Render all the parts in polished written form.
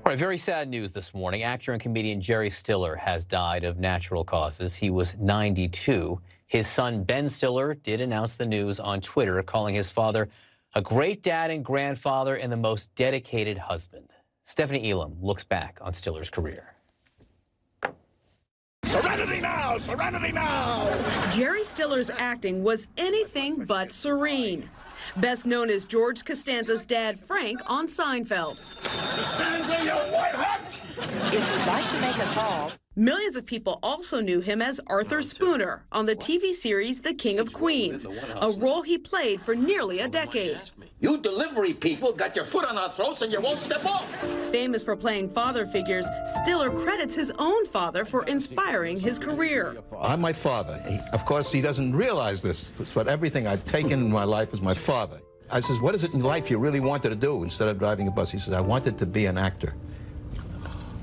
All right, very sad news this morning. Actor and comedian Jerry Stiller has died of natural causes. He was 92. His son, Ben Stiller, did announce the news on Twitter, calling his father a great dad and grandfather and the most dedicated husband. Stephanie Elam looks back on Stiller's career. Serenity now! Serenity now! Jerry Stiller's acting was anything but serene. Best known as George Costanza's dad, Frank, on Seinfeld. Costanza, you white hot! If you'd like to make a call. Millions of people also knew him as Arthur Spooner on the TV series The King of Queens, a role he played for nearly a decade. You delivery people got your foot on our throats and you won't step off. Famous for playing father figures, Stiller credits his own father for inspiring his career. I'm my father. Of course, he doesn't realize this, but everything I've taken in my life is my father. I says, what is it in life you really wanted to do instead of driving a bus? He says, I wanted to be an actor.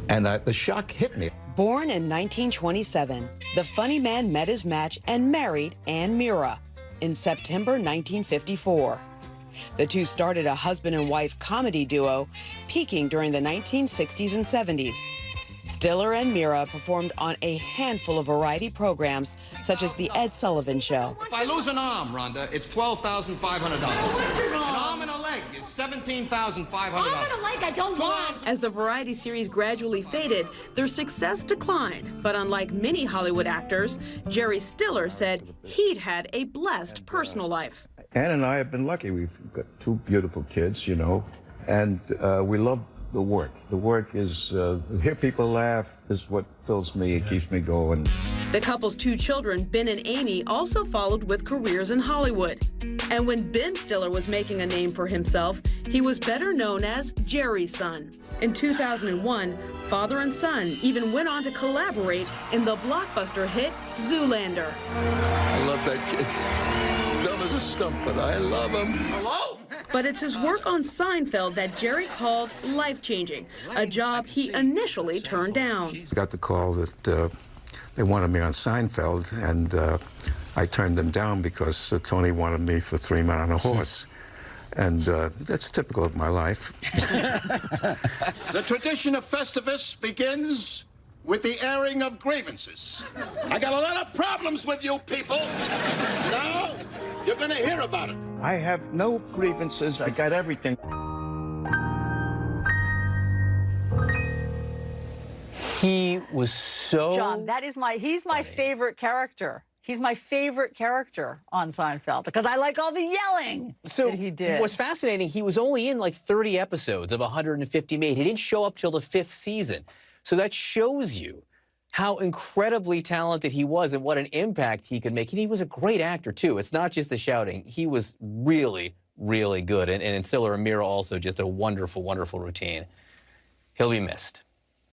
And the shock hit me. Born in 1927, the funny man met his match and married Anne Meara in September 1954. The two started a husband and wife comedy duo, peaking during the 1960s and 70s. Stiller and Meara performed on a handful of variety programs, such as The Ed Sullivan Show. If I lose an arm, Rhonda, it's $12,500. What's wrong? An arm and a leg is $17,500. Arm and a leg I don't want. As the variety series gradually faded, their success declined. But unlike many Hollywood actors, Jerry Stiller said he'd had a blessed personal life. Ann and I have been lucky. We've got two beautiful kids, you know, and we love the work. The work is, hear people laugh is what fills me, it keeps me going. The couple's two children, Ben and Amy, also followed with careers in Hollywood. And when Ben Stiller was making a name for himself, he was better known as Jerry's son. In 2001, father and son even went on to collaborate in the blockbuster hit Zoolander. I love that kid. Dumb as a stump, but I love him. Hello? But it's his work on Seinfeld that Jerry called life-changing, a job he initially turned down. Got the call that they wanted me on Seinfeld, and I turned them down because Tony wanted me for 3 Men on a Horse. And that's typical of my life. The tradition of Festivus begins with the airing of grievances. I got a lot of problems with you people. Now, you're gonna hear about it. I have no grievances, I got everything. He was so... John, he's my favorite character. He's my favorite character on Seinfeld because I like all the yelling that he did. What's fascinating, he was only in like 30 episodes of 150 made. He didn't show up till the 5th season. So that shows you how incredibly talented he was and what an impact he could make. And he was a great actor, too. It's not just the shouting. He was really, really good. And in Stiller and Meara also just a wonderful, wonderful routine. He'll be missed.